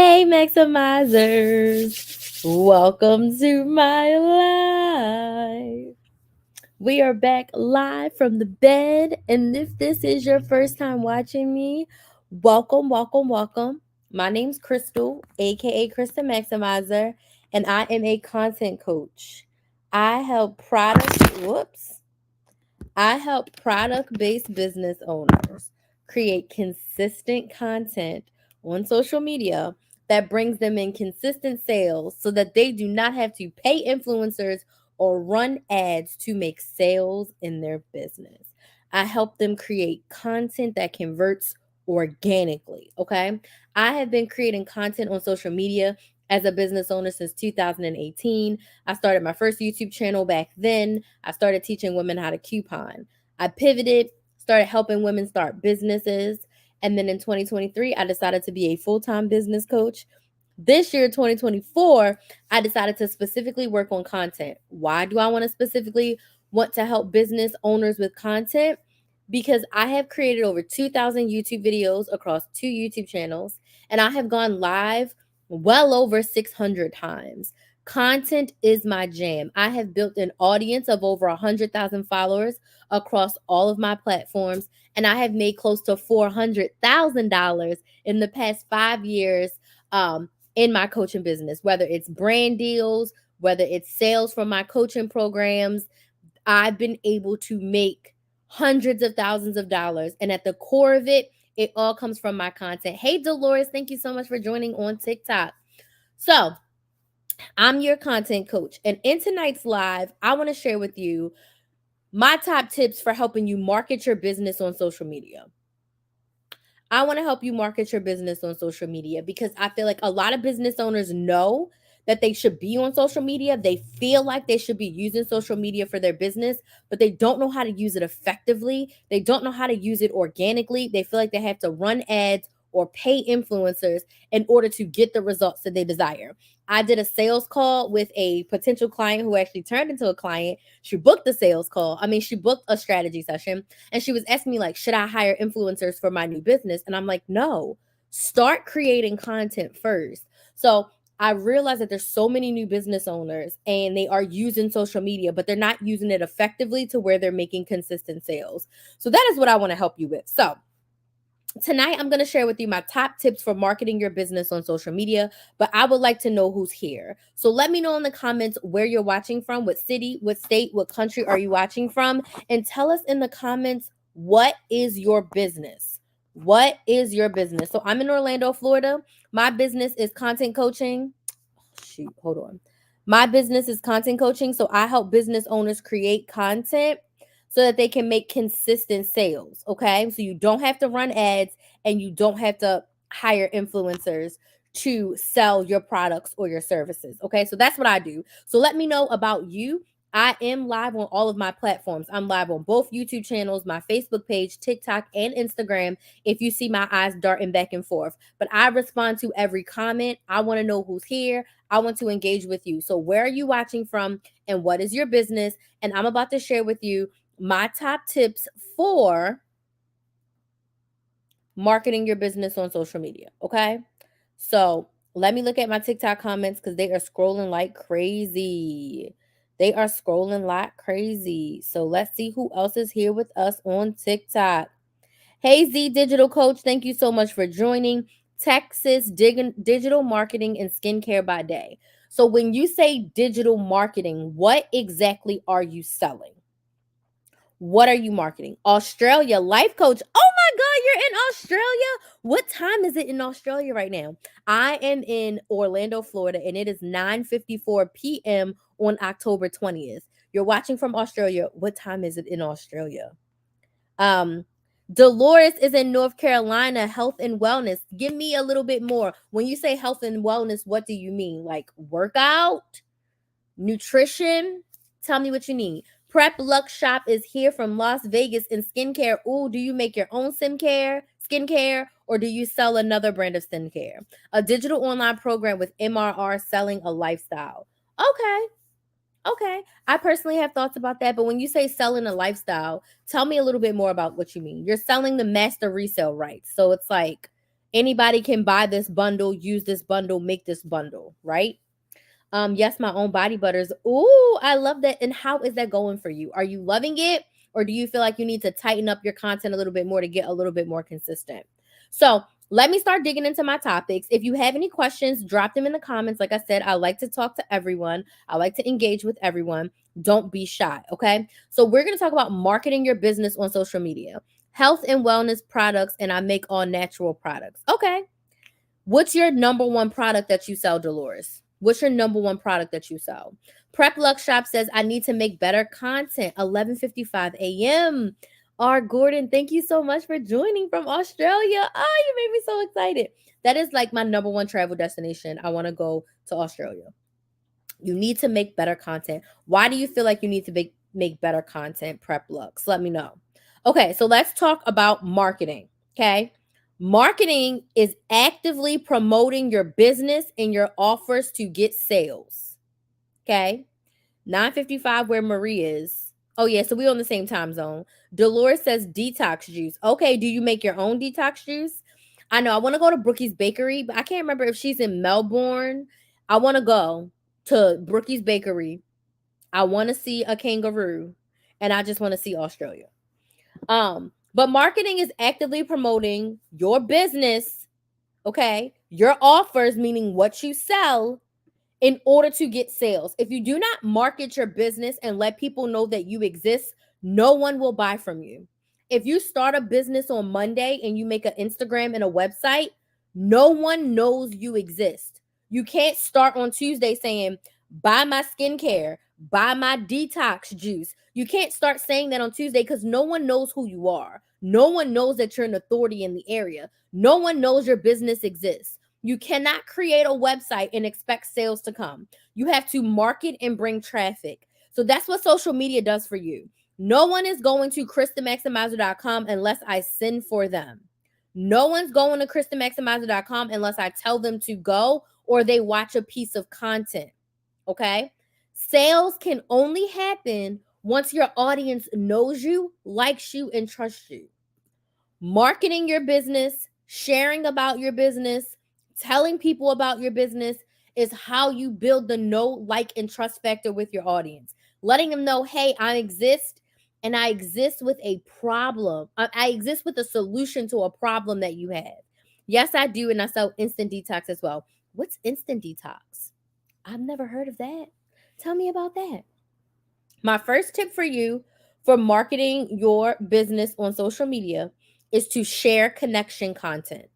Hey, Maximizers! Welcome to my life. We are back live from the bed, and if this is your first time watching me, welcome, welcome, welcome. My name's Crystal, aka Krista Maximizer, and I am a content coach. I help product, whoops, I help product based business owners create consistent content on social media that brings them in consistent sales so that they do not have to pay influencers or run ads to make sales in their business. I help them create content that converts organically. Okay. I have been creating content on social media as a business owner since 2018. I started my first YouTube channel back then. I started teaching women how to coupon. I pivoted, started helping women start businesses. And then in 2023, I decided to be a full time business coach. This year, 2024, I decided to specifically work on content. Why do I want to specifically want to help business owners with content? Because I have created over 2,000 YouTube videos across 2 YouTube channels, and I have gone live well over 600 times. Content is my jam. I have built an audience of over 100,000 followers across all of my platforms, and I have made close to $400,000 in the past 5 years in my coaching business, whether it's brand deals, whether it's sales from my coaching programs. I've been able to make hundreds of thousands of dollars. And at the core of it, it all comes from my content. Hey, Dolores, thank you so much for joining on TikTok. So, I'm your content coach. And in tonight's live, I want to share with you my top tips for helping you market your business on social media. I want to help you market your business on social media because I feel like a lot of business owners know that they should be on social media. They feel like they should be using social media for their business, but they don't know how to use it effectively. They don't know how to use it organically. They feel like they have to run ads or pay influencers in order to get the results that they desire. I did a sales call with a potential client who actually turned into a client. She booked the sales call. She booked a strategy session, and she was asking me, like, should I hire influencers for my new business? And I'm like, no, start creating content first. So I realized that there's so many new business owners and they are using social media, but they're not using it effectively to where they're making consistent sales. So that is what I want to help you with. So tonight, I'm going to share with you my top tips for marketing your business on social media, but I would like to know who's here. So let me know in the comments where you're watching from, what city, what state, what country are you watching from, and tell us in the comments, what is your business? What is your business? So I'm in Orlando, Florida. My business is content coaching. Shoot, hold on. My business is content coaching. So I help business owners create content so that they can make consistent sales. Okay. So you don't have to run ads and you don't have to hire influencers to sell your products or your services. Okay. So that's what I do. So let me know about you. I am live on all of my platforms. I'm live on both YouTube channels, my Facebook page, TikTok, and Instagram. If you see my eyes darting back and forth, but I respond to every comment. I want to know who's here. I want to engage with you. So, where are you watching from and what is your business? And I'm about to share with you my top tips for marketing your business on social media. Okay. So let me look at my TikTok comments because they are scrolling like crazy. They are scrolling like crazy. So let's see who else is here with us on TikTok. Hey, Z Digital Coach, thank you so much for joining. Texas Digital Marketing and Skincare by Day. So when you say digital marketing, what exactly are you selling? What are you marketing? Australia life coach. Oh my God, you're in Australia. What time is it in Australia right now? I am in Orlando, Florida, and it is 9:54 p.m. on October 20th. You're watching from Australia. What time is it in Australia? Um, Dolores is in North Carolina, health and wellness. Give me a little bit more. When you say health and wellness, what do you mean? Like workout, nutrition? Tell me what you need. Prep Lux Shop is here from Las Vegas in skincare. Ooh, do you make your own skincare, or do you sell another brand of skincare? A digital online program with MRR selling a lifestyle. Okay. Okay. I personally have thoughts about that, but when you say selling a lifestyle, tell me a little bit more about what you mean. You're selling the master resale rights. So it's like Anybody can buy this bundle, use this bundle, make this bundle, right? Yes, my own body butters. Ooh, I love that. And how is that going for you? Are you loving it? Or do you feel like you need to tighten up your content a little bit more to get a little bit more consistent? So let me start digging into my topics. If you have any questions, drop them in the comments. Like I said, I like to talk to everyone. I like to engage with everyone. Don't be shy, okay? So we're going to talk about marketing your business on social media, health and wellness products, and I make all natural products. Okay. What's your number one product that you sell, Dolores? What's your number one product that you sell? Prep Lux Shop says, I need to make better content. 11:55 a.m. R. Gordon, thank you so much for joining from Australia. Oh, you made me so excited. That is like my number one travel destination. I want to go to Australia. You need to make better content. Why do you feel like you need to make better content, Prep Lux? Let me know. Okay, so let's talk about marketing. Okay. Marketing is actively promoting your business and your offers to get sales. Okay. 9:55 where Marie is. Oh, yeah. So we're on the same time zone. Dolores says detox juice. Okay. Do you make your own detox juice? I know I want to go to Brookie's Bakery, but I can't remember if she's in Melbourne. I want to go to Brookie's Bakery. I want to see a kangaroo, and I just want to see Australia. But marketing is actively promoting your business, okay? Your offers, meaning what you sell, in order to get sales. If you do not market your business and let people know that you exist, no one will buy from you. If you start a business on Monday and you make an Instagram and a website, no one knows you exist. You can't start on Tuesday saying, buy my skincare, buy my detox juice. You can't start saying that on Tuesday because no one knows who you are. No one knows that you're an authority in the area. No one knows your business exists. You cannot create a website and expect sales to come. You have to market and bring traffic. So that's what social media does for you. No one is going to KristenMaximizer.com unless I send for them. No one's going to KristenMaximizer.com unless I tell them to go or they watch a piece of content. Okay? Sales can only happen once your audience knows you, likes you, and trusts you. Marketing your business, sharing about your business, telling people about your business is how you build the know, like, and trust factor with your audience. Letting them know, hey, I exist and I exist with a problem. I exist with a solution to a problem that you have. Yes, I do. And I sell instant detox as well. What's instant detox? I've never heard of that. Tell me about that. My first tip for you for marketing your business on social media is to share connection content.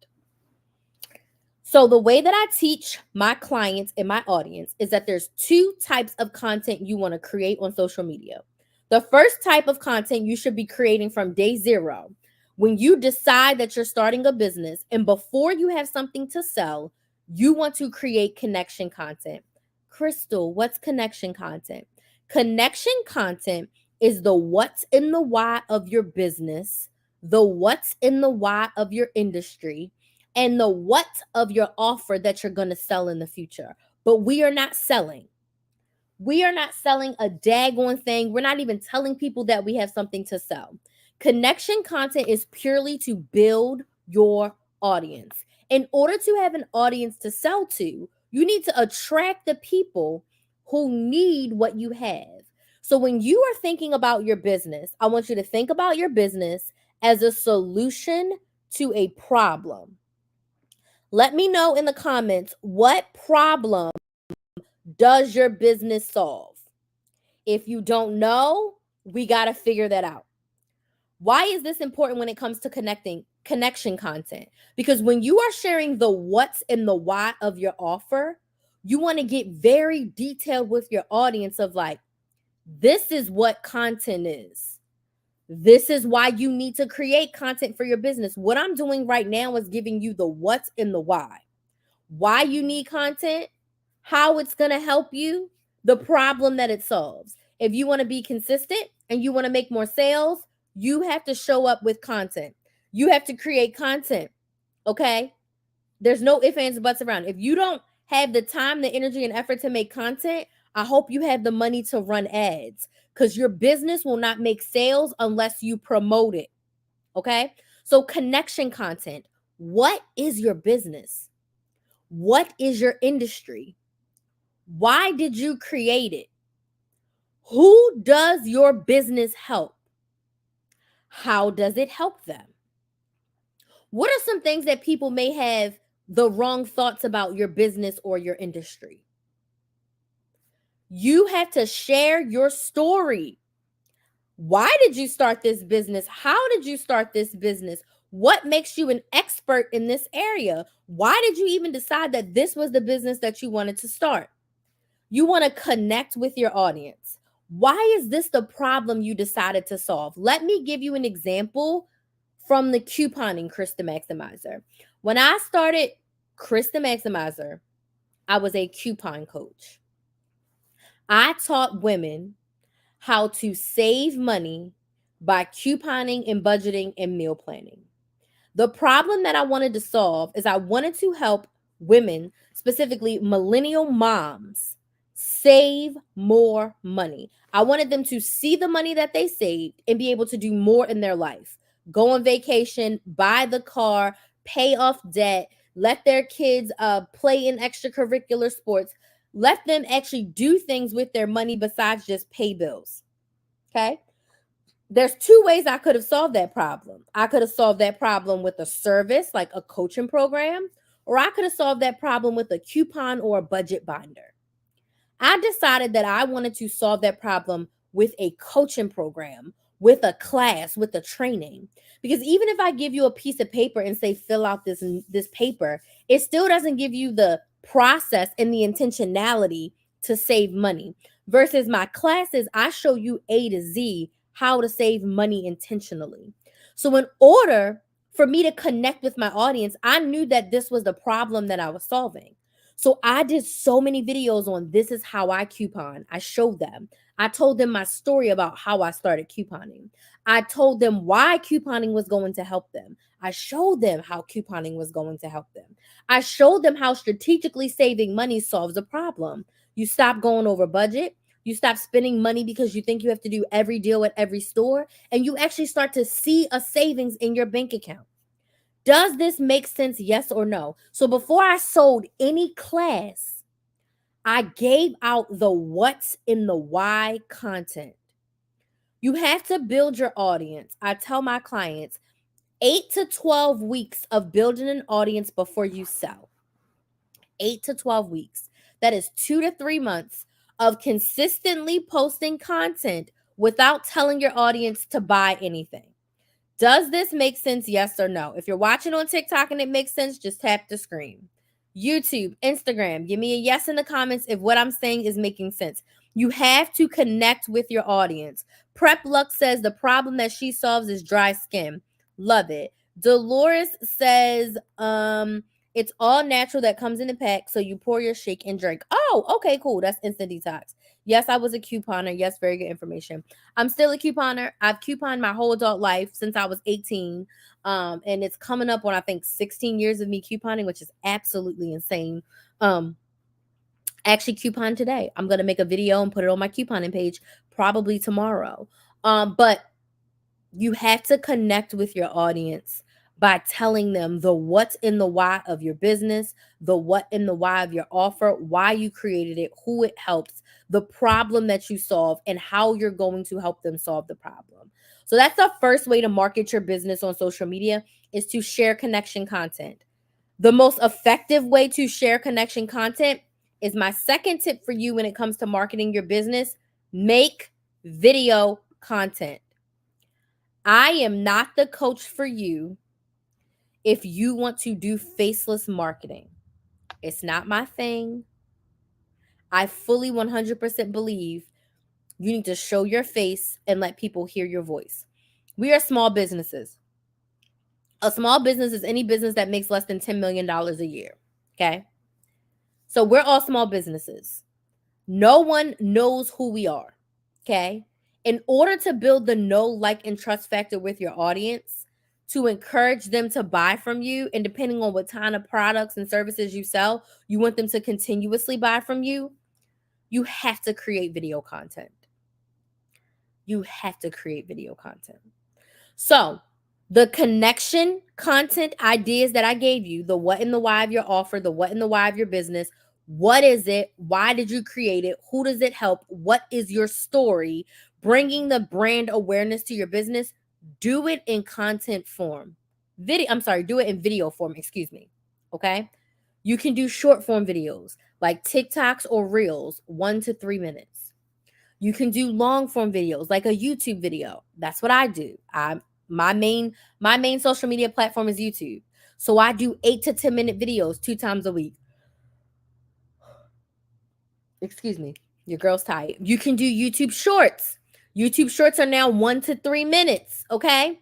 So the way that I teach my clients and my audience is that there's two types of content you want to create on social media. The first type of content you should be creating from day zero. When you decide that you're starting a business and before you have something to sell, you want to create connection content. Crystal, what's connection content? Connection content is the what's in the why of your business, the what's in the why of your industry, and the what of your offer that you're going to sell in the future. But we are not selling. We are not selling a daggone thing. We're not even telling people that we have something to sell. Connection content is purely to build your audience. In order to have an audience to sell to, you need to attract the people who need what you have. So when you are thinking about your business, I want you to think about your business as a solution to a problem. Let me know in the comments, what problem does your business solve? If you don't know, we got to figure that out. Why is this important when it comes to connection content? Because when you are sharing the what's and the why of your offer, you want to get very detailed with your audience of like, this is what content is. This is why you need to create content for your business. What I'm doing right now is giving you the what's and the why you need content, how it's going to help you, the problem that it solves. If you want to be consistent and you want to make more sales, you have to show up with content. You have to create content. Okay? There's no ifs, ands, buts around. If you don't have the time, the energy, and effort to make content, I hope you have the money to run ads because your business will not make sales unless you promote it. Okay? So connection content. What is your business? What is your industry? Why did you create it? Who does your business help? How does it help them? What are some things that people may have the wrong thoughts about your business or your industry? You have to share your story. Why did you start this business? How did you start this business? What makes you an expert in this area? Why did you even decide that this was the business that you wanted to start? You want to connect with your audience. Why is this the problem you decided to solve? Let me give you an example from the couponing Chris the Maximizer. When I started Chris the Maximizer, I was a coupon coach. I taught women how to save money by couponing and budgeting and meal planning. The problem that I wanted to solve is I wanted to help women, specifically millennial moms, save more money. I wanted them to see the money that they saved and be able to do more in their life. Go on vacation, buy the car, pay off debt, let their kids play in extracurricular sports, let them actually do things with their money besides just pay bills. Okay? There's two ways I could have solved that problem. I could have solved that problem with a service like a coaching program, or I could have solved that problem with a coupon or a budget binder. I decided that I wanted to solve that problem with a coaching program, with a class, with a training. Because even if I give you a piece of paper and say, fill out this paper, it still doesn't give you the process and the intentionality to save money. Versus my classes, I show you A to Z how to save money intentionally. So in order for me to connect with my audience, I knew that this was the problem that I was solving. So I did so many videos on this is how I coupon. I showed them. I told them my story about how I started couponing. I told them why couponing was going to help them. I showed them how couponing was going to help them. I showed them how strategically saving money solves a problem. You stop going over budget. You stop spending money because you think you have to do every deal at every store, and you actually start to see a savings in your bank account. Does this make sense? Yes or no? So before I sold any class, I gave out the what's in the why content. You have to build your audience. I tell my clients 8 to 12 weeks of building an audience before you sell. 8 to 12 weeks. That is 2 to 3 months of consistently posting content without telling your audience to buy anything. Does this make sense? Yes or no? If you're watching on TikTok and it makes sense, just tap the screen. YouTube, Instagram, give me a yes in the comments if what I'm saying is making sense. You have to connect with your audience. Prep Luck says the problem that she solves is dry skin. Love it. Dolores says, it's all natural that comes in the pack, so you pour your shake and drink. Oh, okay, cool. That's instant detox. Yes, I was a couponer. Yes, very good information. I'm still a couponer. I've couponed my whole adult life since I was 18. And it's coming up on, I think, 16 years of me couponing, which is absolutely insane. Actually coupon today. I'm going to make a video and put it on my couponing page probably tomorrow. But you have to connect with your audience by telling them the what's in the why of your business, the what in the why of your offer, why you created it, who it helps, the problem that you solve, and how you're going to help them solve the problem. So that's the first way to market your business on social media, is to share connection content. The most effective way to share connection content is my second tip for you when it comes to marketing your business: make video content. I am not the coach for you if you want to do faceless marketing. It's not my thing. I fully 100% believe you need to show your face and let people hear your voice. We are small businesses. A small business is any business that makes less than $10 million a year. Okay? So we're all small businesses. No one knows who we are. Okay? In order to build the know, like, and trust factor with your audience, to encourage them to buy from you, and depending on what kind of products and services you sell, you want them to continuously buy from you, you have to create video content. You have to create video content. So The connection content ideas that I gave you, the what and the why of your offer, the what and the why of your business. What is it? Why did you create it? Who does it help? What is your story? Bringing the brand awareness to your business. Do it in content form. Do it in video form, excuse me. Okay? You can do short form videos like TikToks or Reels, 1 to 3 minutes. You can do long form videos like a YouTube video. That's what I do. My main social media platform is YouTube. So I do 8 to 10 minute videos 2 times a week. Excuse me. Your girl's tired. You can do YouTube shorts. YouTube shorts are now 1 to 3 minutes, okay?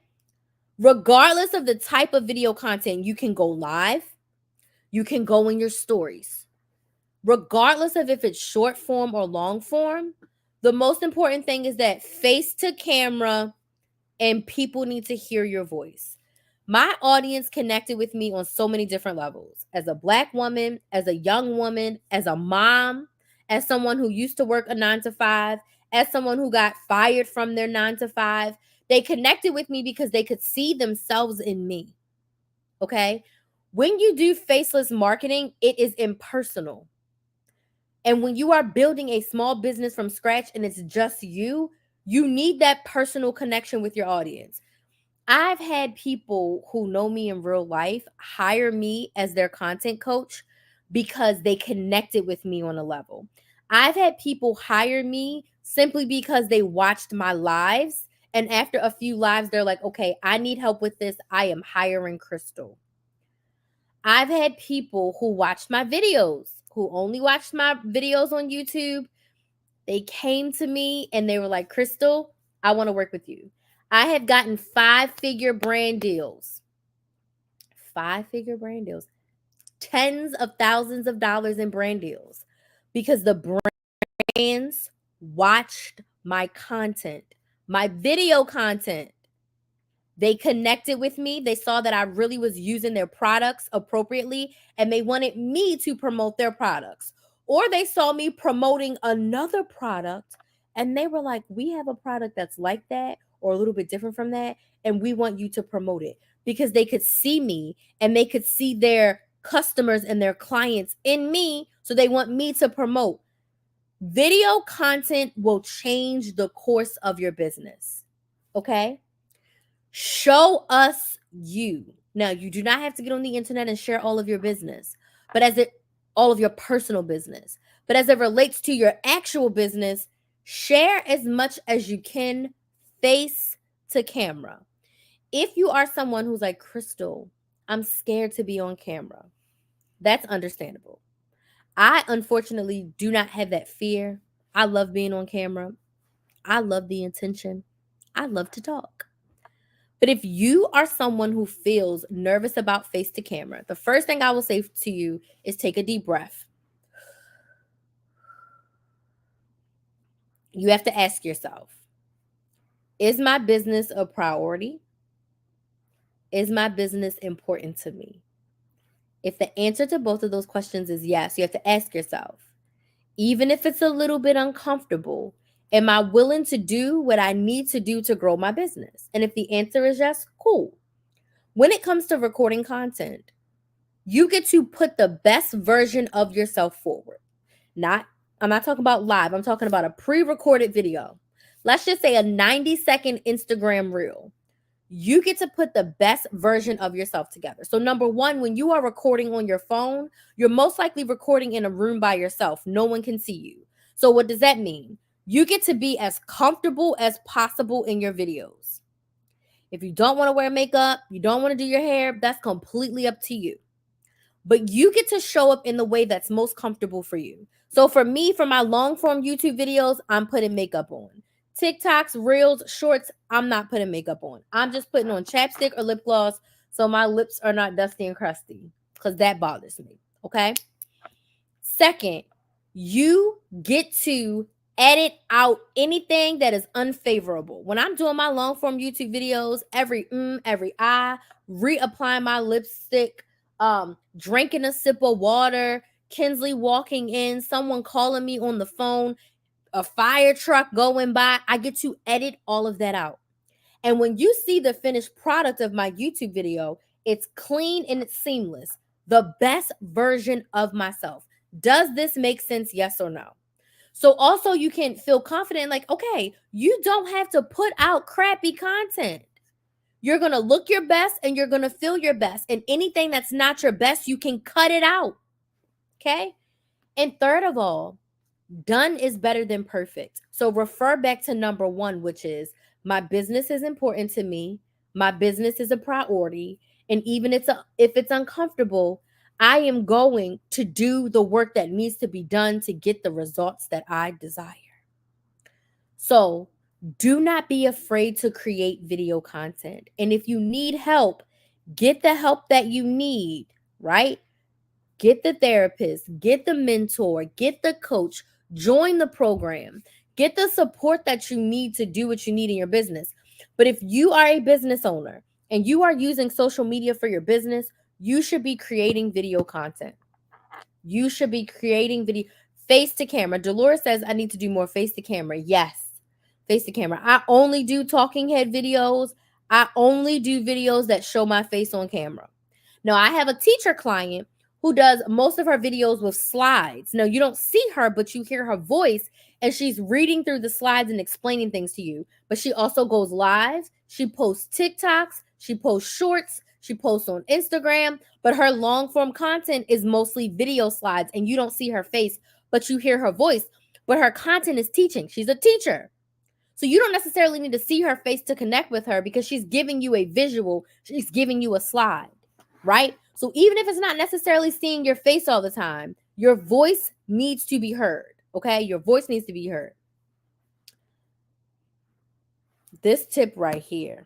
Regardless of the type of video content, you can go live. You can go in your stories. Regardless of if it's short form or long form, the most important thing is that face to camera and people need to hear your voice. My audience connected with me on so many different levels. As a Black woman, as a young woman, as a mom, as someone who used to work a 9 to 5, as someone who got fired from their 9 to 5, they connected with me because they could see themselves in me. Okay? When you do faceless marketing, it is impersonal. And when you are building a small business from scratch and it's just you need that personal connection with your audience. I've had people who know me in real life hire me as their content coach because they connected with me on a level. I've had people hire me simply because they watched my lives. And after a few lives, they're like, okay, I need help with this. I am hiring Crystal. I've had people who watched my videos, who only watched my videos on YouTube. They came to me and they were like, Crystal, I want to work with you. I have gotten 5-figure brand deals. 5-figure brand deals. Tens of thousands of dollars in brand deals because the brands watched my content, my video content. They connected with me. They saw that I really was using their products appropriately and they wanted me to promote their products. Or they saw me promoting another product and they were like, we have a product that's like that or a little bit different from that, and we want you to promote it, because they could see me and they could see their customers and their clients in me. So they want me to promote. Video content will change the course of your business. Okay? Show us you. Now, you do not have to get on the internet and share all of your business, but all of your personal business. But as it relates to your actual business, share as much as you can face to camera. If you are someone who's like, Crystal, I'm scared to be on camera, that's understandable. I unfortunately do not have that fear. I love being on camera. I love the intention. I love to talk. But if you are someone who feels nervous about face to camera, the first thing I will say to you is take a deep breath. You have to ask yourself, is my business a priority? Is my business important to me? If the answer to both of those questions is yes, you have to ask yourself, even if it's a little bit uncomfortable, am I willing to do what I need to do to grow my business? And if the answer is yes, cool. When it comes to recording content, you get to put the best version of yourself forward. I'm not talking about live. I'm talking about a pre-recorded video. Let's just say a 90-second Instagram reel. You get to put the best version of yourself together. So number one, when you are recording on your phone, you're most likely recording in a room by yourself. No one can see you. So what does that mean? You get to be as comfortable as possible in your videos. If you don't want to wear makeup, you don't want to do your hair, that's completely up to you. But you get to show up in the way that's most comfortable for you. So for me, for my long form YouTube videos, I'm putting makeup on. TikToks, Reels, Shorts, I'm not putting makeup on. I'm just putting on chapstick or lip gloss so my lips are not dusty and crusty, because that bothers me. Okay? Second, you get to edit out anything that is unfavorable. When I'm doing my long form YouTube videos, every I, reapplying my lipstick, drinking a sip of water, Kinsley walking in, someone calling me on the phone, a fire truck going by, I get to edit all of that out. And when you see the finished product of my YouTube video, it's clean and it's seamless. The best version of myself. Does this make sense? Yes or no? So also you can feel confident, like, okay, you don't have to put out crappy content. You're going to look your best and you're going to feel your best. And anything that's not your best, you can cut it out. Okay? And third of all, done is better than perfect. So refer back to number 1, which is my business is important to me. My business is a priority. And even if it's uncomfortable, I am going to do the work that needs to be done to get the results that I desire. So do not be afraid to create video content. And if you need help, get the help that you need, right? Get the therapist, get the mentor, get the coach, join the program, get the support that you need to do what you need in your business. But if you are a business owner and you are using social media for your business, you should be creating video content. You should be creating video face to camera. Dolores says, I need to do more face to camera. Yes, face to camera. I only do talking head videos. I only do videos that show my face on camera. Now, I have a teacher client who does most of her videos with slides. Now, you don't see her, but you hear her voice, and she's reading through the slides and explaining things to you. But she also goes live. She posts TikToks. She posts shorts. She posts on Instagram. But her long form content is mostly video slides, and you don't see her face, but you hear her voice. But her content is teaching. She's a teacher. So you don't necessarily need to see her face to connect with her because she's giving you a visual. She's giving you a slide, right? So even if it's not necessarily seeing your face all the time, your voice needs to be heard, okay? Your voice needs to be heard. This tip right here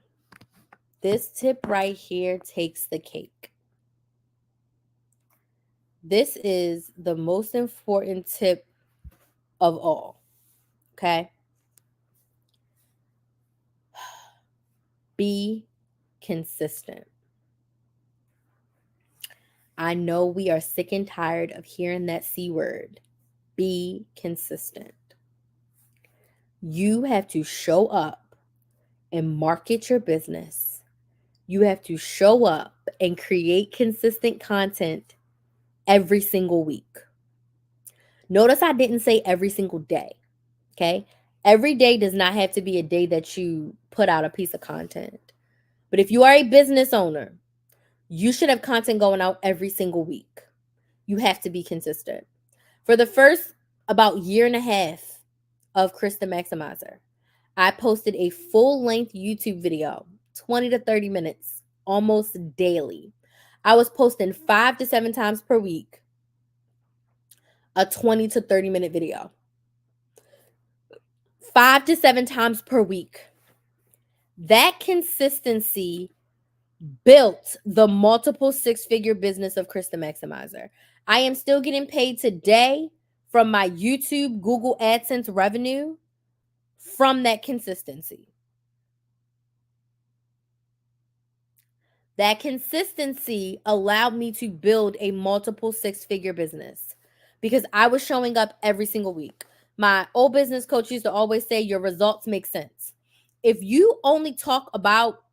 takes the cake. This is the most important tip of all, okay? Be consistent. I know we are sick and tired of hearing that C word. Be consistent. You have to show up and market your business. You have to show up and create consistent content every single week. Notice I didn't say every single day, okay? Every day does not have to be a day that you put out a piece of content. But if you are a business owner, you should have content going out every single week. You have to be consistent. For the first about year and a half of Chris the Maximizer, I posted a full-length YouTube video, 20 to 30 minutes, almost daily. I was posting 5 to 7 times per week, a 20 to 30 minute video. 5 to 7 times per week. That consistency built the multiple 6-figure business of Chris the Maximizer. I am still getting paid today from my YouTube, Google AdSense revenue from that consistency. That consistency allowed me to build a multiple 6-figure business because I was showing up every single week. My old business coach used to always say, your results make sense. If you only talk about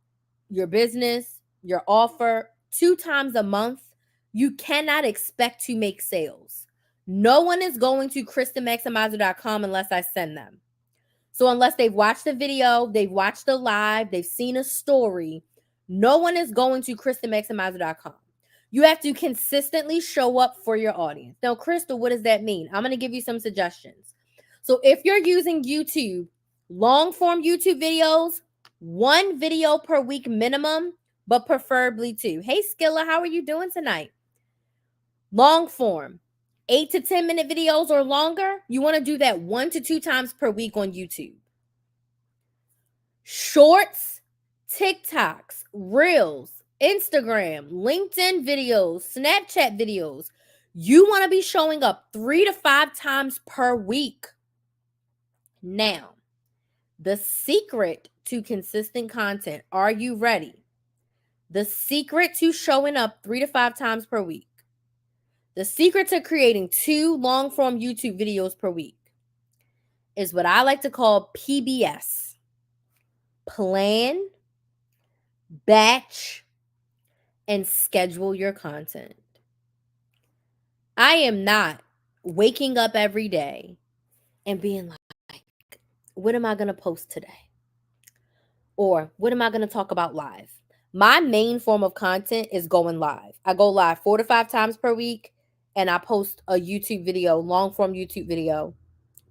your business, your offer 2 times a month, you cannot expect to make sales. No one is going to christhemaximizer.com unless I send them. So unless they've watched the video, they've watched the live, they've seen a story, no one is going to christhemaximizer.com. You have to consistently show up for your audience. Now, Crystal, what does that mean? I'm going to give you some suggestions. So if you're using YouTube, long form YouTube videos, 1 video per week minimum, but preferably 2. Hey, Skilla, how are you doing tonight? Long form, 8 to 10 minute videos or longer. You want to do that 1 to 2 times per week on YouTube. Shorts, TikToks, Reels, Instagram, LinkedIn videos, Snapchat videos. You want to be showing up 3 to 5 times per week. Now, the secret to consistent content, are you ready? The secret to showing up 3 to 5 times per week. The secret to creating 2 long-form YouTube videos per week is what I like to call PBS. Plan, batch, and schedule your content. I am not waking up every day and being like, what am I going to post today? Or what am I going to talk about live? My main form of content is going live. I go live 4 to 5 times per week, and I post a YouTube video, long form YouTube video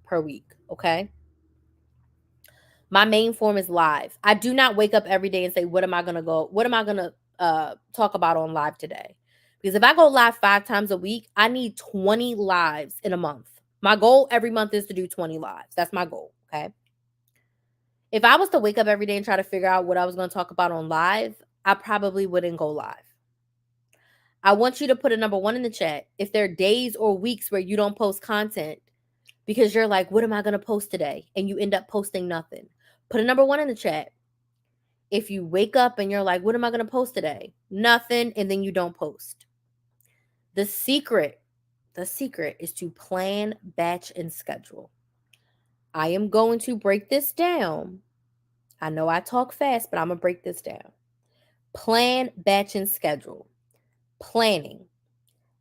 per week. Okay. My main form is live. I do not wake up every day and say, what am I going to talk about on live today? Because if I go live 5 times a week, I need 20 lives in a month. My goal every month is to do 20 lives. That's my goal. Okay. If I was to wake up every day and try to figure out what I was going to talk about on live, I probably wouldn't go live. I want you to put a number 1 in the chat if there are days or weeks where you don't post content because you're like, what am I going to post today? And you end up posting nothing. Put a number 1 in the chat if you wake up and you're like, what am I going to post today? Nothing, and then you don't post. The secret is to plan, batch, and schedule. I am going to break this down. I know I talk fast, but I'm going to break this down. Plan, batch, and schedule. Planning.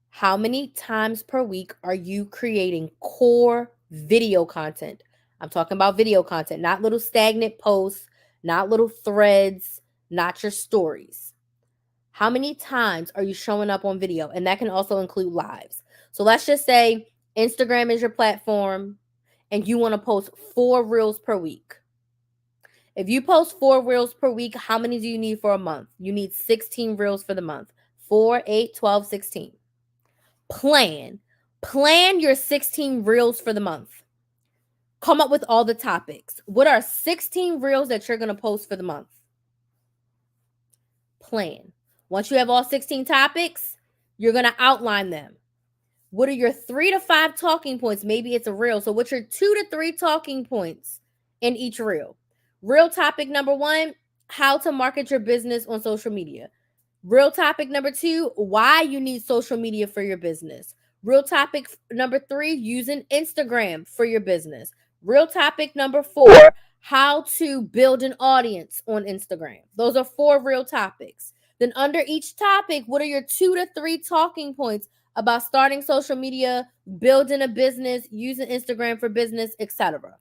How many times per week are you creating core video content? I'm talking about video content, not little stagnant posts, not little threads, not your stories. How many times are you showing up on video? And that can also include lives. So let's just say Instagram is your platform and you want to post 4 reels per week. If you post 4 reels per week, how many do you need for a month? You need 16 reels for the month. 4, 8, 12, 16. Plan your 16 reels for the month. Come up with all the topics. What are 16 reels that you're going to post for the month? Plan. Once you have all 16 topics, you're going to outline them. What are your 3 to 5 talking points? Maybe it's a reel. So what's your 2 to 3 talking points in each reel? Reel topic number 1, how to market your business on social media. Real topic number 2, why you need social media for your business. Real topic number 3, using Instagram for your business. Real topic number 4, how to build an audience on Instagram. Those are 4 real topics. Then under each topic, what are your 2 to 3 talking points about starting social media, building a business, using Instagram for business, etc.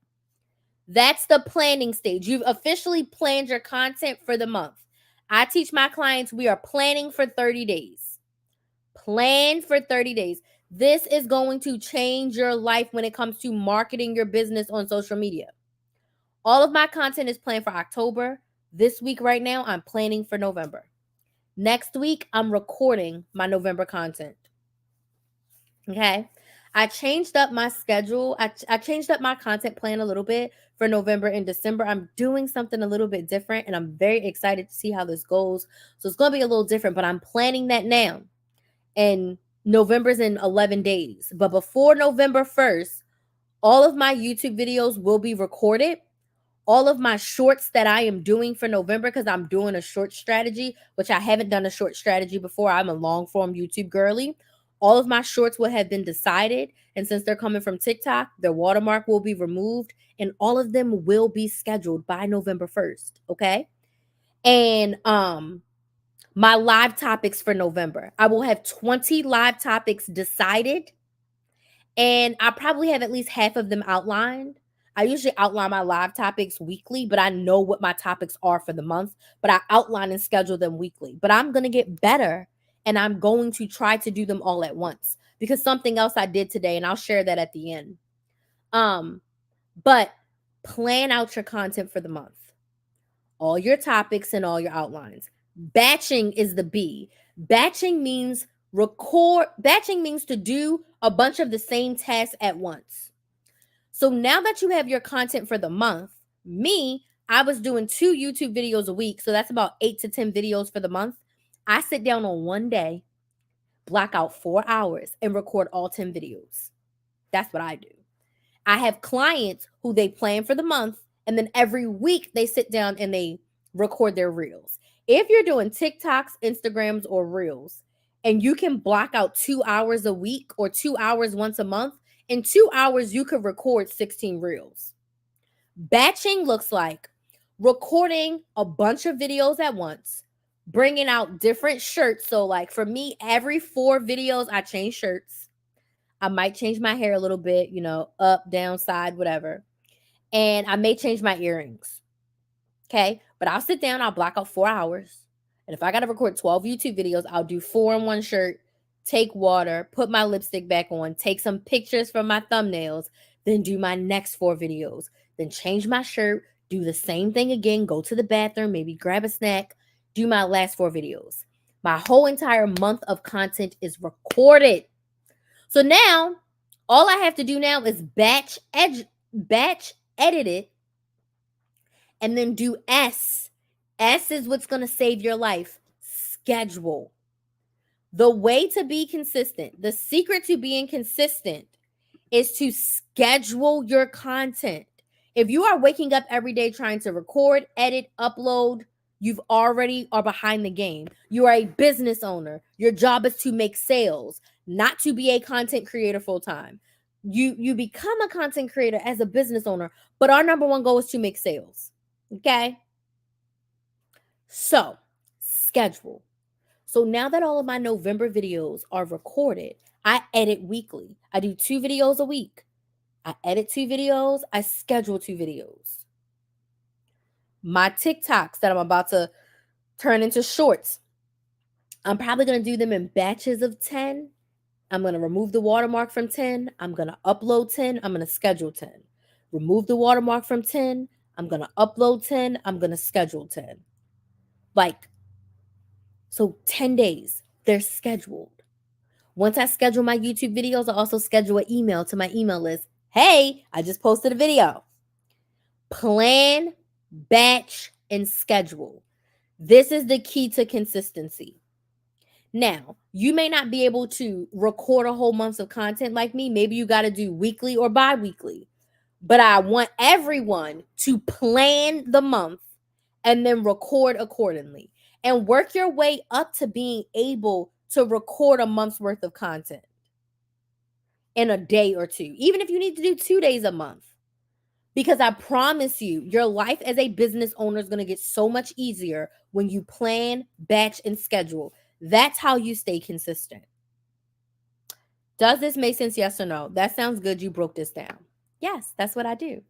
That's the planning stage. You've officially planned your content for the month. I teach my clients we are planning for 30 days. Plan for 30 days. This is going to change your life when it comes to marketing your business on social media. All of my content is planned for October. This week right now, I'm planning for November. Next week, I'm recording my November content. Okay? I changed up my schedule. I changed up my content plan a little bit for November and December. I'm doing something a little bit different, and I'm very excited to see how this goes. So it's going to be a little different, but I'm planning that now. And November's in 11 days. But before November 1st, all of my YouTube videos will be recorded. All of my shorts that I am doing for November, because I'm doing a short strategy, which I haven't done a short strategy before. I'm a long form YouTube girly. All of my shorts will have been decided. And since they're coming from TikTok, their watermark will be removed. And all of them will be scheduled by November 1st. Okay. And my live topics for November, I will have 20 live topics decided. And I probably have at least half of them outlined. I usually outline my live topics weekly, but I know what my topics are for the month. But I outline and schedule them weekly. But I'm going to get better, and I'm going to try to do them all at once, because something else I did today, and I'll share that at the end. But plan out your content for the month. All your topics and all your outlines. Batching is the B. Batching means to do a bunch of the same tasks at once. So now that you have your content for the month, I was doing 2 YouTube videos a week. So that's about 8 to 10 videos for the month. I sit down on one day, block out 4 hours, and record all 10 videos. That's what I do. I have clients who they plan for the month, and then every week they sit down and they record their reels. If you're doing TikToks, Instagrams, or reels, and you can block out 2 hours a week or 2 hours once a month, in 2 hours, you could record 16 reels. Batching looks like, recording a bunch of videos at once, bringing out different shirts. So, like for me, every 4 videos, I change shirts. I might change my hair a little bit, up, down, side, whatever. And I may change my earrings. Okay. But I'll sit down, I'll block out 4 hours. And if I got to record 12 YouTube videos, I'll do 4 in one shirt, take water, put my lipstick back on, take some pictures from my thumbnails, then do my next 4 videos, then change my shirt, do the same thing again, go to the bathroom, maybe grab a snack, do my last 4 videos. My whole entire month of content is recorded. So now, all I have to do now is batch edit it, and then do S. S is what's going to save your life. Schedule. The way to be consistent, the secret to being consistent is to schedule your content. If you are waking up every day trying to record, edit, upload, you've already are behind the game. You are a business owner. Your job is to make sales, not to be a content creator full time. You become a content creator as a business owner, but our number one goal is to make sales. Okay? So, schedule. So now that all of my November videos are recorded, I edit weekly. I do 2 videos a week. I edit 2 videos. I schedule 2 videos. My TikToks that I'm about to turn into shorts, I'm probably going to do them in batches of 10. I'm going to remove the watermark from 10. I'm going to upload 10. I'm going to schedule 10. Remove the watermark from 10. I'm going to upload 10. I'm going to schedule 10. So 10 days, they're scheduled. Once I schedule my YouTube videos, I also schedule an email to my email list. Hey, I just posted a video. Plan, batch, and schedule. This is the key to consistency. Now, you may not be able to record a whole month of content like me. Maybe you got to do weekly or bi-weekly. But I want everyone to plan the month and then record accordingly. And work your way up to being able to record a month's worth of content in a day or 2, even if you need to do 2 days a month. Because I promise you, your life as a business owner is going to get so much easier when you plan, batch, and schedule. That's how you stay consistent. Does this make sense? Yes or no? That sounds good. You broke this down. Yes, that's what I do.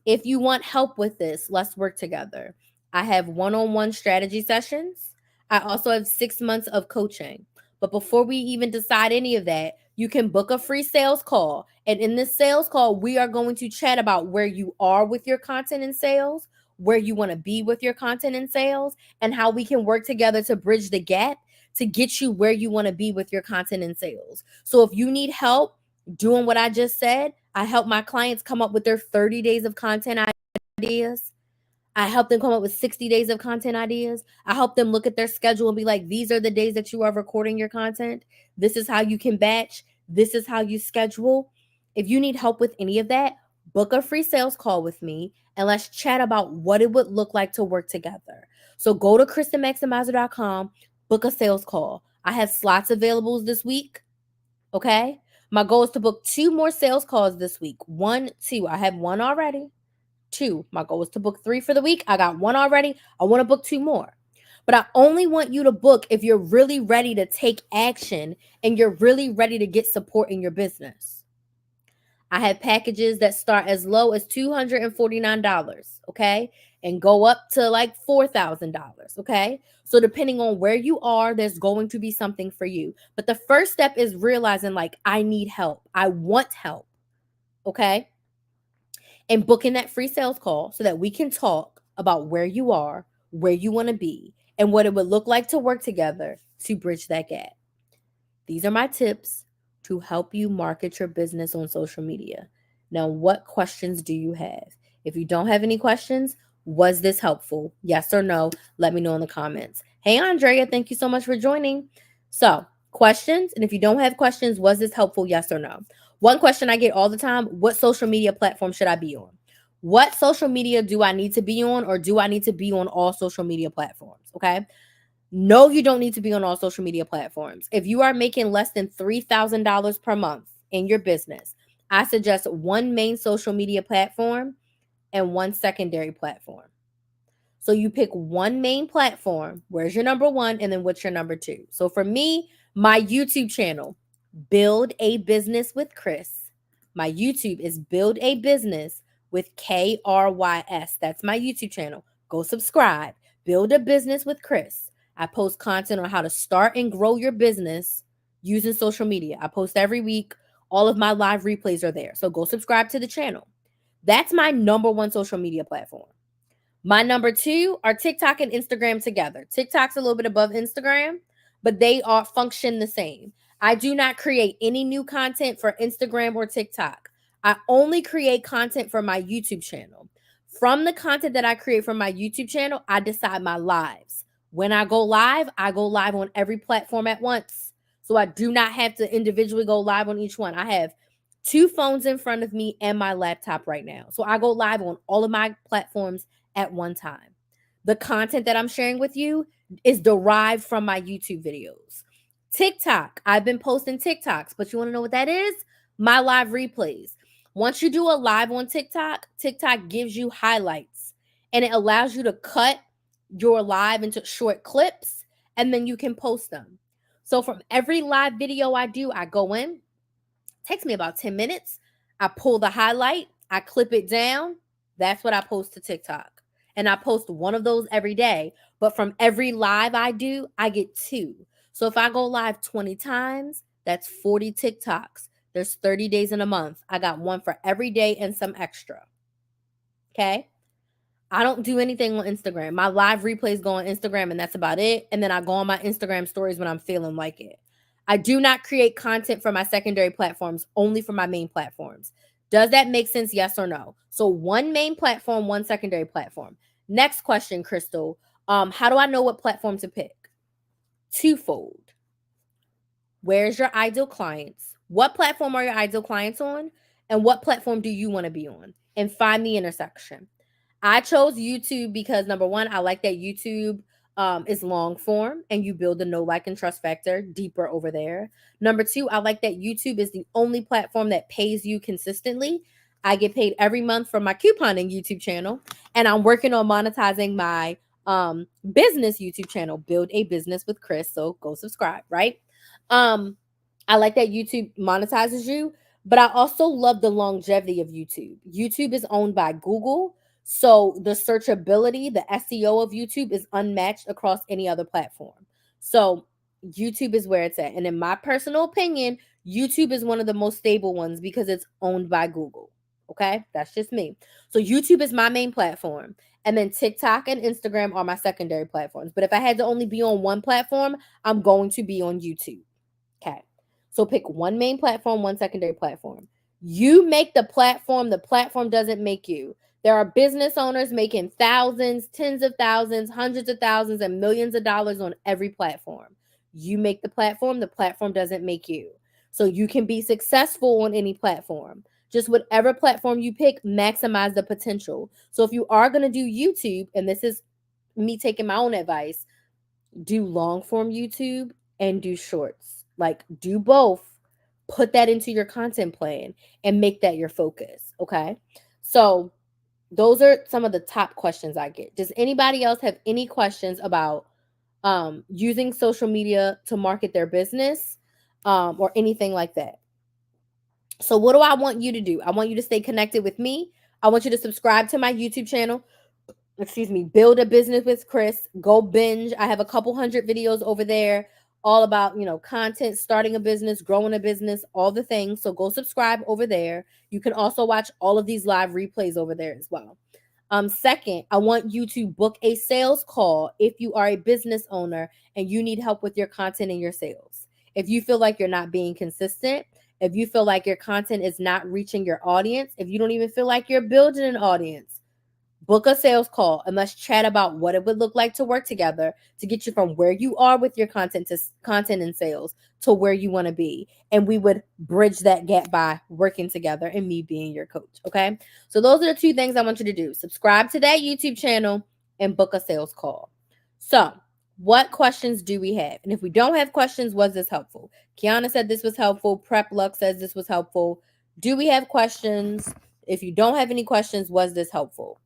If you want help with this, let's work together. I have one-on-one strategy sessions. I also have 6 months of coaching. But before we even decide any of that, you can book a free sales call. And in this sales call, we are going to chat about where you are with your content and sales, where you want to be with your content and sales, and how we can work together to bridge the gap to get you where you want to be with your content and sales. So if you need help doing what I just said, I help my clients come up with their 30 days of content ideas. I help them come up with 60 days of content ideas. I help them look at their schedule and be like, these are the days that you are recording your content. This is how you can batch. This is how you schedule. If you need help with any of that, book a free sales call with me and let's chat about what it would look like to work together. So go to KristenMaximizer.com, book a sales call. I have slots available this week. Okay. My goal is to book 2 more sales calls this week. 1, 2. I have 1 already. 2. My goal is to book 3 for the week. I got 1 already. I want to book 2 more. But I only want you to book if you're really ready to take action and you're really ready to get support in your business. I have packages that start as low as $249, okay? And go up to like $4,000, okay? So depending on where you are, there's going to be something for you. But the first step is realizing like, I need help. I want help, okay? And booking that free sales call so that we can talk about where you are, where you want to be, and what it would look like to work together to bridge that gap. These are my tips to help you market your business on social media. Now, what questions do you have? If you don't have any questions, was this helpful? Yes or no? Let me know in the comments. Hey, Andrea, thank you so much for joining. So, questions, and if you don't have questions, was this helpful? Yes or no? One question I get all the time, what social media platform should I be on? What social media do I need to be on, or do I need to be on all social media platforms? Okay. No, you don't need to be on all social media platforms. If you are making less than $3,000 per month in your business, I suggest 1 main social media platform and 1 secondary platform. So you pick one main platform. Where's your number one? And then what's your number two? So for me, my YouTube channel, Build a Business with Krys. My YouTube is Build a Business with KRYS. That's my YouTube channel. Go subscribe. Build a Business with Krys. I post content on how to start and grow your business using social media. I post every week. All of my live replays are there. So go subscribe to the channel. That's my number one social media platform. My number two are TikTok and Instagram together. TikTok's a little bit above Instagram, but they are function the same. I do not create any new content for Instagram or TikTok. I only create content for my YouTube channel. From the content that I create for my YouTube channel, I decide my lives. When I go live on every platform at once. So I do not have to individually go live on each one. I have 2 phones in front of me and my laptop right now. So I go live on all of my platforms at one time. The content that I'm sharing with you is derived from my YouTube videos. TikTok, I've been posting TikToks, but you want to know what that is? My live replays. Once you do a live on TikTok, TikTok gives you highlights and it allows you to cut your live into short clips and then you can post them. So from every live video I do, I go in, takes me about 10 minutes. I pull the highlight, I clip it down. That's what I post to TikTok. And I post one of those every day. But from every live I do, I get 2. So if I go live 20 times, that's 40 TikToks. There's 30 days in a month. I got one for every day and some extra. Okay? I don't do anything on Instagram. My live replays go on Instagram and that's about it. And then I go on my Instagram stories when I'm feeling like it. I do not create content for my secondary platforms, only for my main platforms. Does that make sense? Yes or no? So one main platform, one secondary platform. Next question, Crystal. How do I know what platform to pick? Twofold. Where's your ideal clients? What platform are your ideal clients on? And what platform do you want to be on? And find the intersection. I chose YouTube because number one, I like that YouTube is long form and you build the know, like, and trust factor deeper over there. Number two, I like that YouTube is the only platform that pays you consistently. I get paid every month from my couponing YouTube channel, and I'm working on monetizing my business YouTube channel, Build a Business with Krys. So go subscribe, right? I like that YouTube monetizes you, but I also love the longevity of YouTube. YouTube is owned by Google. So the searchability, the SEO of YouTube is unmatched across any other platform. So YouTube is where it's at. And in my personal opinion, YouTube is one of the most stable ones because it's owned by Google. Okay, that's just me. So YouTube is my main platform. And then TikTok and Instagram are my secondary platforms. But if I had to only be on one platform, I'm going to be on YouTube. Okay. So pick one main platform, one secondary platform. You make the platform doesn't make you. There are business owners making thousands, tens of thousands, hundreds of thousands, and millions of dollars on every platform. You make the platform doesn't make you. So you can be successful on any platform. Just whatever platform you pick, maximize the potential. So if you are going to do YouTube, and this is me taking my own advice, do long form YouTube and do shorts. Like, do both. Put that into your content plan and make that your focus. Okay. So those are some of the top questions I get. Does anybody else have any questions about using social media to market their business or anything like that? So what do I want you to do? I want you to stay connected with me. I want you to subscribe to my YouTube channel. Build a Business with Krys. Go binge. I have a couple hundred videos over there all about, content, starting a business, growing a business, all the things. So go subscribe over there. You can also watch all of these live replays over there as well. Second, I want you to book a sales call if you are a business owner and you need help with your content and your sales. If you feel like you're not being consistent, if you feel like your content is not reaching your audience, if you don't even feel like you're building an audience, book a sales call and let's chat about what it would look like to work together to get you from where you are with your content and sales to where you want to be. And we would bridge that gap by working together and me being your coach. Okay. So those are the 2 things I want you to do. Subscribe to that YouTube channel and book a sales call. So what questions do we have? And if we don't have questions, was this helpful? Kiana said this was helpful. Prep Luck says this was helpful. Do we have questions? If you don't have any questions, was this helpful?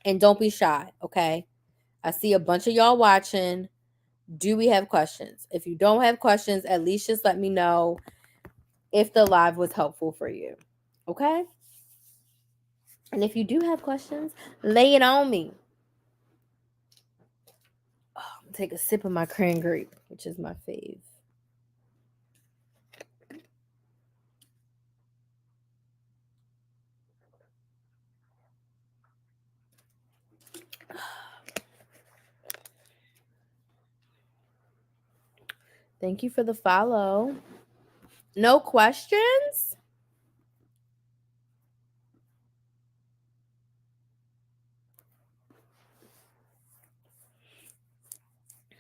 And don't be shy, okay? I see a bunch of y'all watching. Do we have questions? If you don't have questions, at least just let me know if the live was helpful for you, okay? And if you do have questions, lay it on me. Oh, I'm gonna take a sip of my cran grape, which is my fave. Thank you for the follow. No questions?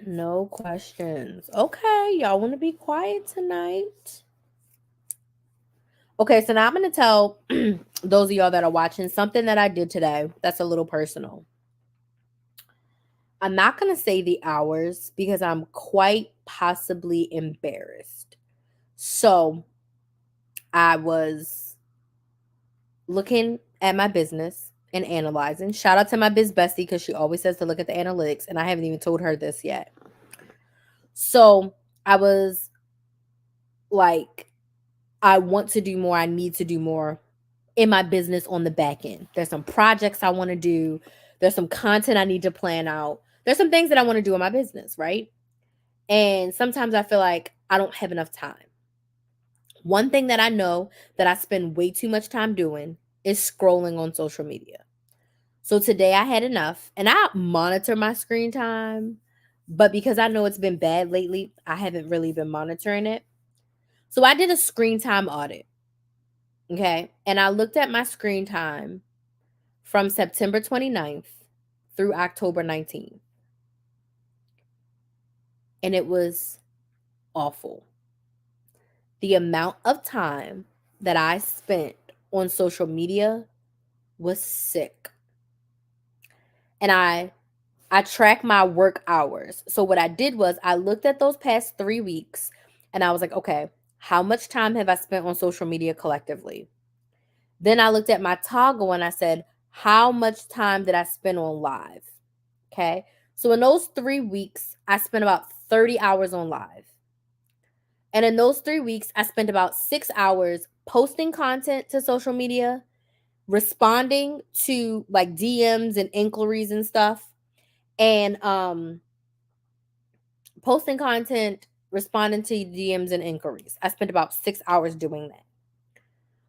No questions. Okay, y'all want to be quiet tonight? Okay, so now I'm going to tell those of y'all that are watching something that I did today that's a little personal. I'm not going to say the hours because I'm quite possibly embarrassed. So I was looking at my business and analyzing. Shout out to my biz bestie because she always says to look at the analytics, and I haven't even told her this yet. So I was like, I want to do more. I need to do more in my business on the back end. There's some projects I want to do. There's some content I need to plan out. There's some things that I want to do in my business, right? And sometimes I feel like I don't have enough time. One thing that I know that I spend way too much time doing is scrolling on social media. So today I had enough, and I monitor my screen time, but because I know it's been bad lately, I haven't really been monitoring it. So I did a screen time audit. Okay. And I looked at my screen time from September 29th through October 19th. And it was awful. The amount of time that I spent on social media was sick. And I track my work hours. So what I did was I looked at those past 3 weeks and I was like, okay, how much time have I spent on social media collectively? Then I looked at my toggle and I said, how much time did I spend on live? Okay. So in those 3 weeks, I spent about 30 hours on live. And in those 3 weeks, I spent about 6 hours posting content to social media, responding to like DMs and inquiries and stuff, and posting content, responding to DMs and inquiries. I spent about 6 hours doing that.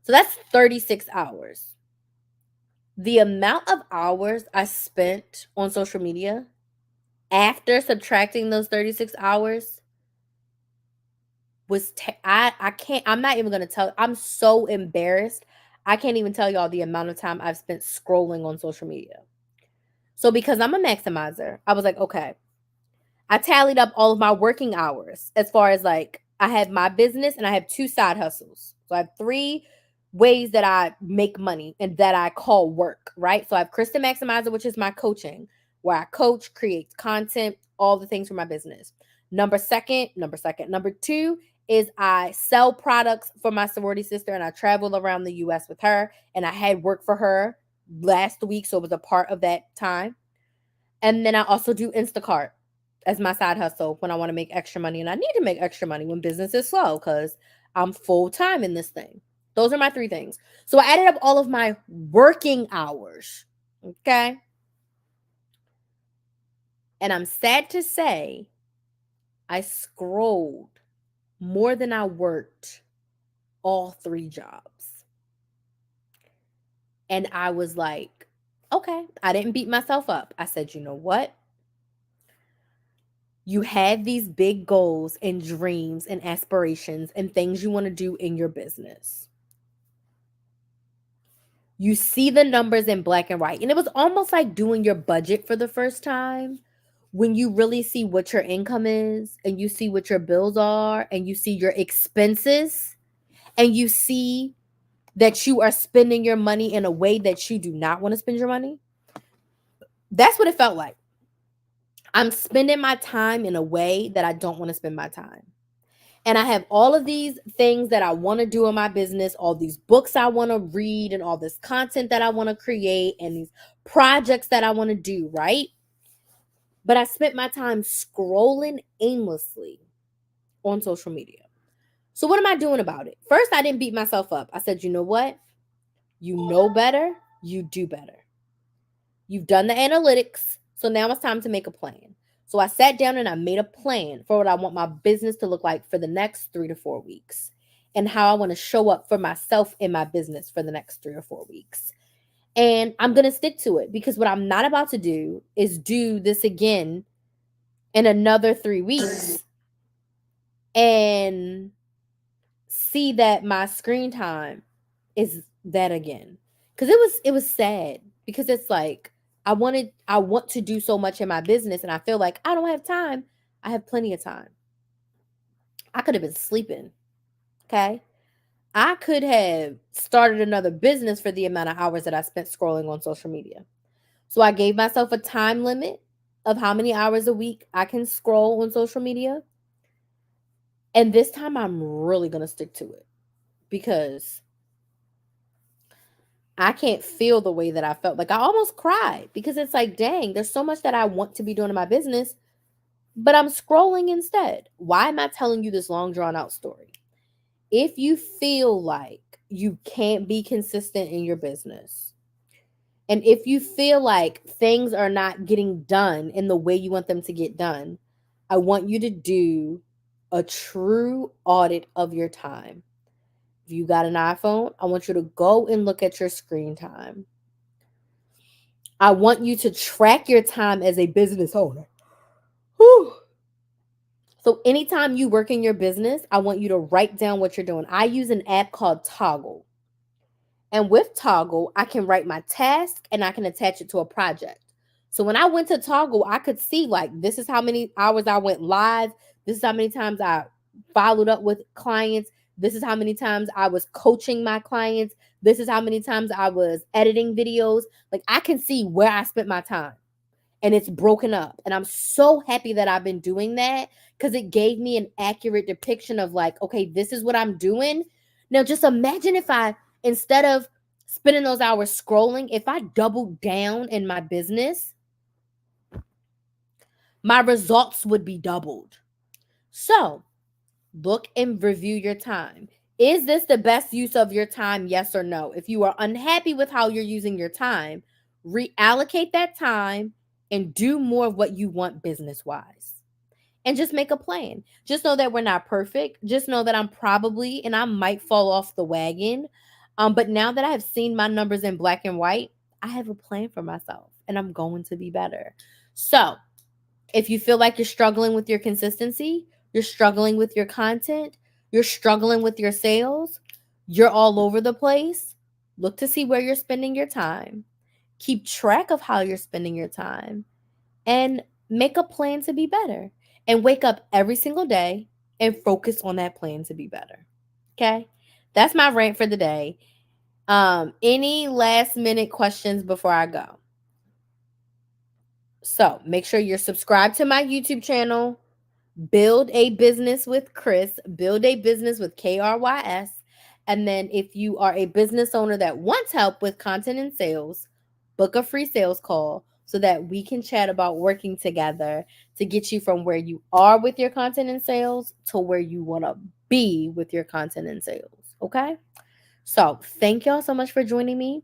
So that's 36 hours. The amount of hours I spent on social media after subtracting those 36 hours was I can't, I'm not even going to tell. I'm so embarrassed. I can't even tell y'all the amount of time I've spent scrolling on social media. So because I'm a maximizer, I was like, okay, I tallied up all of my working hours as far as like I have my business and I have 2 side hustles. So I have 3 ways that I make money and that I call work, right? So I have Kristen Maximizer, which is my coaching, where I coach, create content, all the things for my business. Number two is I sell products for my sorority sister and I travel around the US with her, and I had work for her last week, so it was a part of that time. And then I also do Instacart as my side hustle when I want to make extra money. And I need to make extra money when business is slow because I'm full time in this thing. Those are my 3 things. So I added up all of my working hours. Okay. And I'm sad to say I scrolled more than I worked all 3 jobs. And I was like, okay, I didn't beat myself up. I said, you know what? You have these big goals and dreams and aspirations and things you want to do in your business. You see the numbers in black and white. And it was almost like doing your budget for the first time when you really see what your income is and you see what your bills are and you see your expenses and you see that you are spending your money in a way that you do not want to spend your money. That's what it felt like. I'm spending my time in a way that I don't want to spend my time. And I have all of these things that I want to do in my business, all these books I want to read, and all this content that I want to create, and these projects that I want to do, right? But I spent my time scrolling aimlessly on social media. So what am I doing about it? First, I didn't beat myself up. I said, you know what? You know better, you do better. You've done the analytics, so now it's time to make a plan. So I sat down and I made a plan for what I want my business to look like for the next 3 to 4 weeks and how I want to show up for myself in my business for the next 3 or 4 weeks. And I'm going to stick to it because what I'm not about to do is do this again in another 3 weeks and see that my screen time is that again. Cuz it was sad because it's like I want to do so much in my business and I feel like I don't have time. I have plenty of time. I could have been sleeping. Okay? I could have started another business for the amount of hours that I spent scrolling on social media. So I gave myself a time limit of how many hours a week I can scroll on social media. And this time I'm really going to stick to it because I can't feel the way that I felt. Like I almost cried because it's like, dang, there's so much that I want to be doing in my business, but I'm scrolling instead. Why am I telling you this long drawn out story? If you feel like you can't be consistent in your business, and if you feel like things are not getting done in the way you want them to get done, I want you to do a true audit of your time. If you got an iPhone, I want you to go and look at your screen time. I want you to track your time as a business owner. Whew. So anytime you work in your business, I want you to write down what you're doing. I use an app called Toggl. And with Toggl, I can write my task and I can attach it to a project. So when I went to Toggl, I could see like this is how many hours I went live. This is how many times I followed up with clients. This is how many times I was coaching my clients. This is how many times I was editing videos. Like I can see where I spent my time and it's broken up. And I'm so happy that I've been doing that because it gave me an accurate depiction of like, okay, this is what I'm doing. Now just imagine if I, instead of spending those hours scrolling, if I doubled down in my business, my results would be doubled. So look and review your time. Is this the best use of your time? Yes or no? If you are unhappy with how you're using your time, reallocate that time and do more of what you want business wise. And just make a plan. Just know that we're not perfect. Just know that I'm probably and I might fall off the wagon. But now that I have seen my numbers in black and white, I have a plan for myself and I'm going to be better. So if you feel like you're struggling with your consistency, you're struggling with your content, you're struggling with your sales, you're all over the place, look to see where you're spending your time. Keep track of how you're spending your time and make a plan to be better. And wake up every single day and focus on that plan to be better. Okay? That's my rant for the day. Any last minute questions before I go? So make sure you're subscribed to my YouTube channel. Build a business with Chris. Build a business with KRYS. And then if you are a business owner that wants help with content and sales, book a free sales call so that we can chat about working together to get you from where you are with your content and sales to where you want to be with your content and sales. Okay? So thank y'all so much for joining me.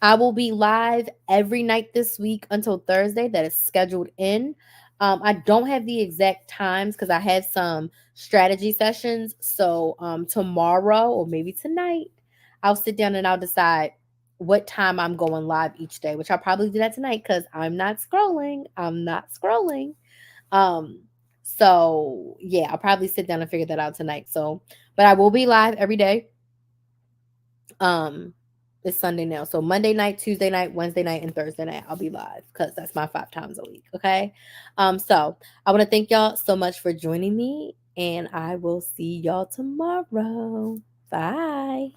I will be live every night this week until Thursday. That is scheduled in. I don't have the exact times because I have some strategy sessions. So tomorrow or maybe tonight, I'll sit down and I'll decide what time I'm going live each day, which I'll probably do that tonight because I'm not scrolling. I'm not scrolling. So yeah, I'll probably sit down and figure that out tonight. So, but I will be live every day. It's Sunday now. So Monday night, Tuesday night, Wednesday night, and Thursday night, I'll be live because that's my 5 times a week. Okay. So I want to thank y'all so much for joining me, and I will see y'all tomorrow. Bye.